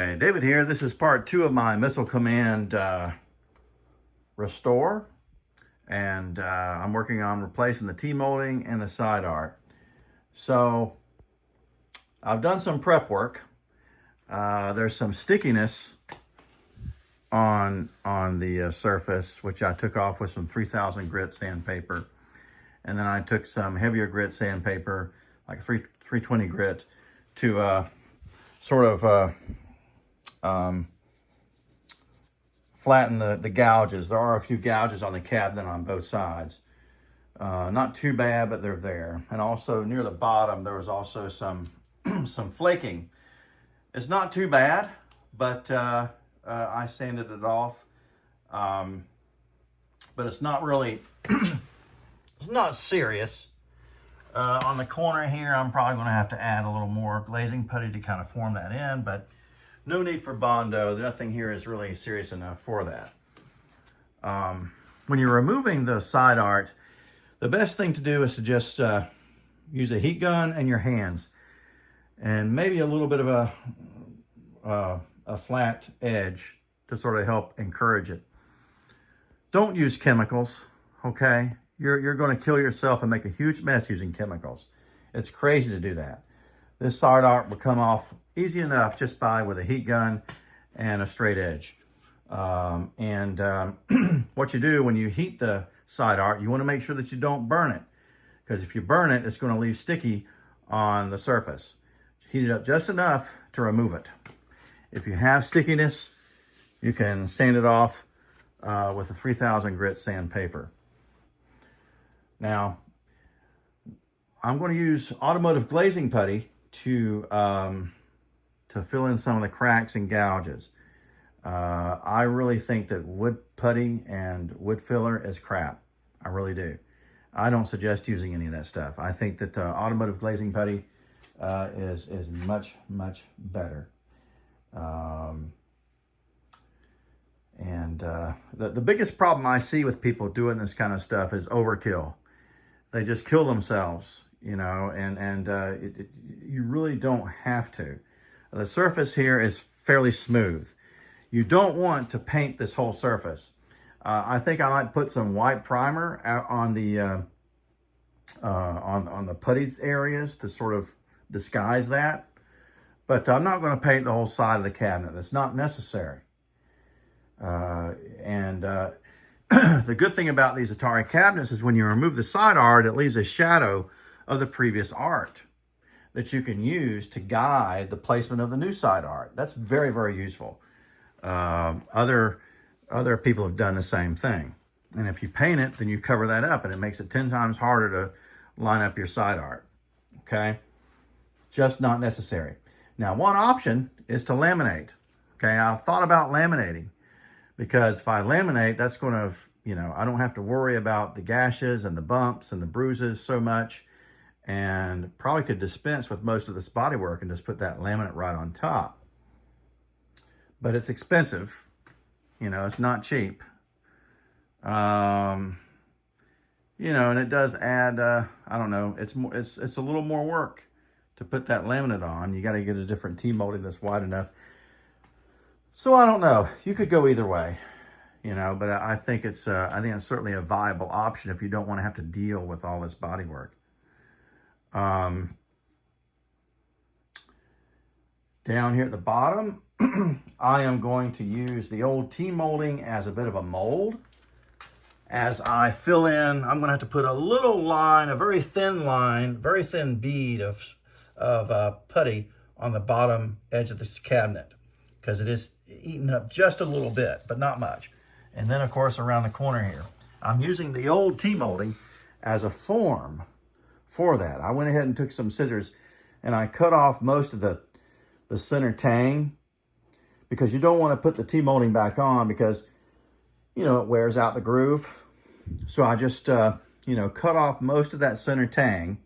Hi, David here. This is part 2 of my Missile Command restore. And I'm working on replacing the T-molding and the side art. So I've done some prep work. There's some stickiness on the surface, which I took off with some 3000 grit sandpaper. And then I took some heavier grit sandpaper, like 320 grit, to sort of flatten the gouges. There are a few gouges on the cabinet on both sides. Not too bad, but they're there. And also near the bottom, there was also some some flaking. It's not too bad, but I sanded it off. But it's not really, it's not serious. On the corner here, I'm probably going to have to add a little more glazing putty to kind of form that in, but no need for Bondo. Nothing here is really serious enough for that. When you're removing the side art, the best thing to do is to just use a heat gun and your hands, and maybe a little bit of a flat edge to sort of help encourage it. Don't use chemicals, okay? You're going to kill yourself and make a huge mess using chemicals. It's crazy to do that. This side art will come off easy enough just with a heat gun and a straight edge. What you do when you heat the side art, you want to make sure that you don't burn it, because if you burn it, it's going to leave sticky on the surface. Heat it up just enough to remove it. If you have stickiness, you can sand it off with a 3000 grit sandpaper. Now, I'm going to use automotive glazing putty to fill in some of the cracks and gouges. I really think that wood putty and wood filler is crap. I really do. I don't suggest using any of that stuff. I think that automotive glazing putty is much, much better. The biggest problem I see with people doing this kind of stuff is overkill. They just kill themselves, you know, and you really don't have to. The surface here is fairly smooth. You don't want to paint this whole surface. I think I might put some white primer out on the putties areas to sort of disguise that. But I'm not going to paint the whole side of the cabinet. It's not necessary. The good thing about these Atari cabinets is when you remove the side art, it leaves a shadow of the previous art that you can use to guide the placement of the new side art. That's very, very useful. Other people have done the same thing. And if you paint it, then you cover that up, and it makes it 10 times harder to line up your side art. Okay? Just not necessary. Now, one option is to laminate. Okay, I've thought about laminating, because if I laminate, that's going to, you know, I don't have to worry about the gashes and the bumps and the bruises so much, and probably could dispense with most of this body work and just put that laminate right on top. But it's expensive. You know, it's not cheap. You know, and it does add, I don't know, it's a little more work to put that laminate on. You got to get a different T-molding that's wide enough. So I don't know. You could go either way, you know, but I think it's certainly a viable option if you don't want to have to deal with all this body work. Down here at the bottom, I am going to use the old T-molding as a bit of a mold. As I fill in, I'm going to have to put a little line, a very thin line, very thin bead of putty on the bottom edge of this cabinet, because it is eaten up just a little bit, but not much. And then, of course, around the corner here, I'm using the old T-molding as a form for that. I went ahead and took some scissors and I cut off most of the center tang, because you don't want to put the T-molding back on, because, you know, it wears out the groove. So I just, you know, cut off most of that center tang.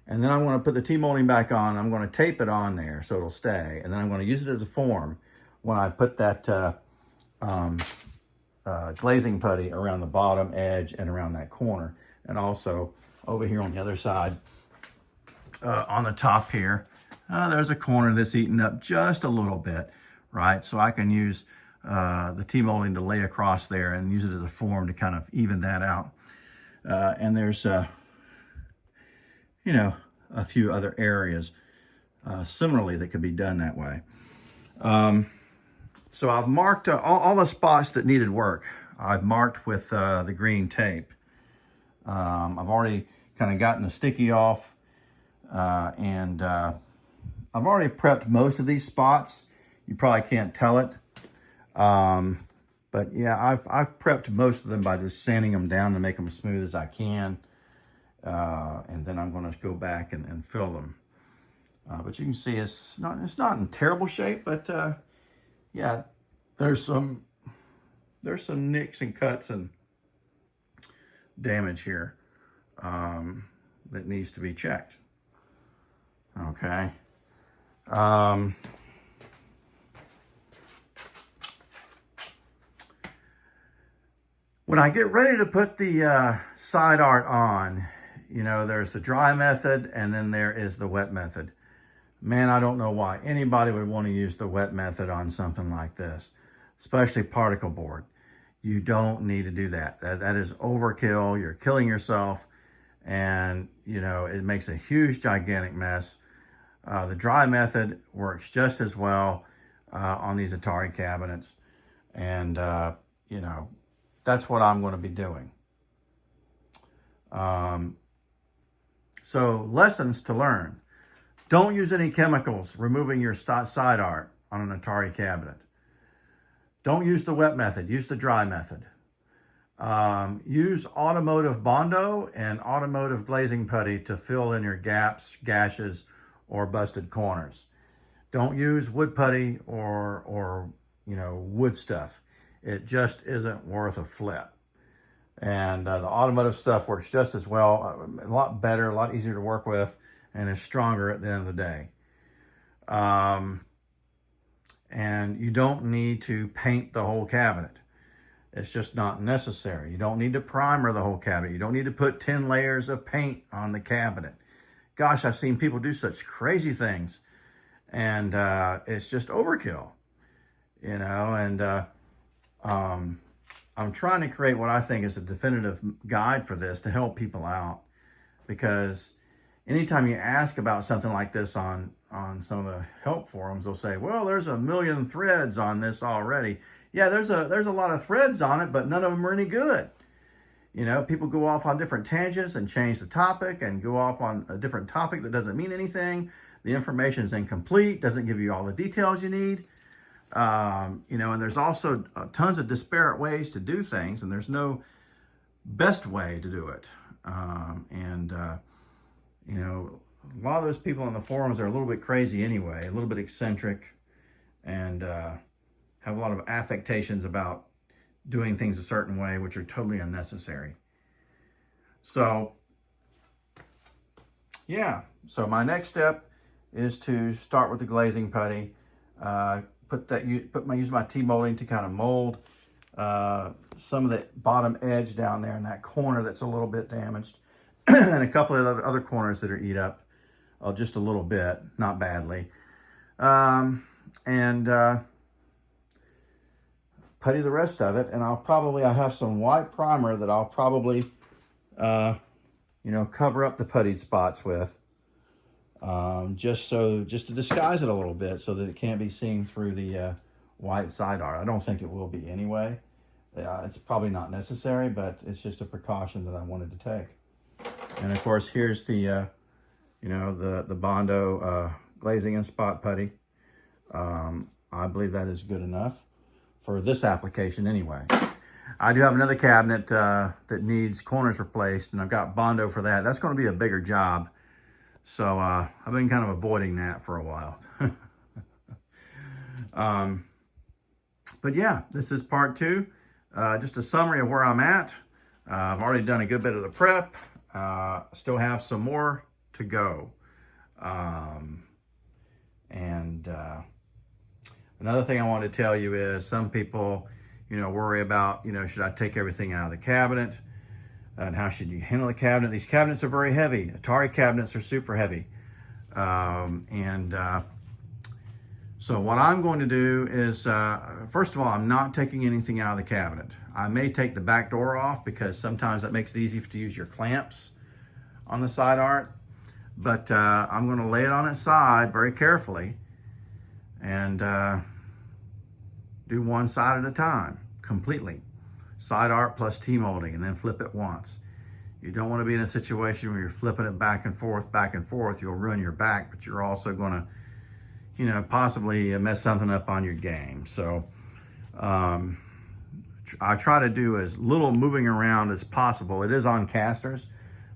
And then I'm going to put the T-molding back on. I'm going to tape it on there so it'll stay. And then I'm going to use it as a form when I put that glazing putty around the bottom edge and around that corner. And also over here on the other side, on the top here, there's a corner that's eaten up just a little bit. right? So I can use the T-molding to lay across there and use it as a form to kind of even that out. And there's, you know, a few other areas similarly that could be done that way. So I've marked all the spots that needed work. I've marked with the green tape. I've already kind of gotten the sticky off, and I've already prepped most of these spots. You probably can't tell it. But yeah, I've prepped most of them by just sanding them down to make them as smooth as I can. And then I'm going to go back and fill them. But you can see it's not in terrible shape, but yeah, there's some nicks and cuts and damage here that needs to be checked. Okay. When I get ready to put the side art on, you know, there's the dry method and then there is the wet method. Man, I don't know why anybody would want to use the wet method on something like this, especially particle board. You don't need to do that. That is overkill. You're killing yourself, and you know, it makes a huge, gigantic mess. The dry method works just as well on these Atari cabinets, and you know, that's what I'm going to be doing. So lessons to learn. Don't use any chemicals removing your side art on an Atari cabinet. Don't use the wet method, use the dry method. Use automotive Bondo and automotive glazing putty to fill in your gaps, gashes, or busted corners. Don't use wood putty or you know, wood stuff. It just isn't worth a flip. And the automotive stuff works just as well, a lot better, a lot easier to work with, and is stronger at the end of the day. And you don't need to paint the whole cabinet. It's just not necessary. You don't need to primer the whole cabinet. You don't need to put 10 layers of paint on the cabinet. Gosh, I've seen people do such crazy things, and it's just overkill, you know. And I'm trying to create what I think is a definitive guide for this to help people out, because anytime you ask about something like this on some of the help forums, they'll say, well, there's a million threads on this already. Yeah, there's a lot of threads on it, but none of them are any good. You know, people go off on different tangents and change the topic and go off on a different topic that doesn't mean anything. The information is incomplete, doesn't give you all the details you need. You know, and there's also tons of disparate ways to do things, and there's no best way to do it. You know, a lot of those people on the forums are a little bit crazy anyway, a little bit eccentric, and have a lot of affectations about doing things a certain way, which are totally unnecessary. So, yeah. So my next step is to start with the glazing putty. Use my T-molding to kind of mold some of the bottom edge down there in that corner that's a little bit damaged, and a couple of other corners that are eat up just a little bit, not badly. Putty the rest of it, and I have some white primer that I'll probably you know, cover up the puttied spots with, just to disguise it a little bit so that it can't be seen through the white side art. I don't think it will be anyway. It's probably not necessary, but it's just a precaution that I wanted to take. And of course, here's the you know, the Bondo glazing and spot putty. I believe that is good enough for this application anyway. I do have another cabinet that needs corners replaced, and I've got Bondo for that. That's going to be a bigger job. So I've been kind of avoiding that for a while. But yeah, this is part 2. Just a summary of where I'm at. I've already done a good bit of the prep. Still have some more to go. Another thing I want to tell you is some people, you know, worry about, you know, should I take everything out of the cabinet? And how should you handle the cabinet? These cabinets are very heavy. Atari cabinets are super heavy. So what I'm going to do is, first of all, I'm not taking anything out of the cabinet. I may take the back door off because sometimes that makes it easy to use your clamps on the side art. But I'm going to lay it on its side very carefully and do one side at a time, completely. Side art plus T-molding, and then flip it once. You don't want to be in a situation where you're flipping it back and forth. You'll ruin your back, but you're also going to, you know, possibly mess something up on your game. So I try to do as little moving around as possible. It is on casters,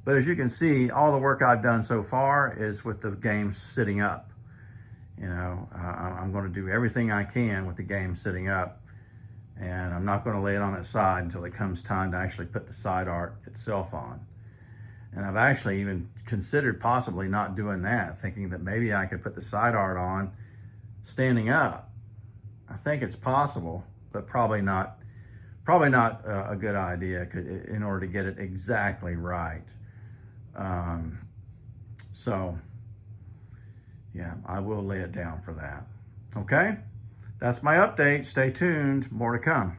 but as you can see, all the work I've done so far is with the game sitting up. You know, I'm going to do everything I can with the game sitting up, and I'm not going to lay it on its side until it comes time to actually put the side art itself on. And I've actually even considered possibly not doing that, thinking that maybe I could put the side art on standing up. I think it's possible, but probably not a good idea in order to get it exactly right. So yeah, I will lay it down for that. Okay, that's my update. Stay tuned, more to come.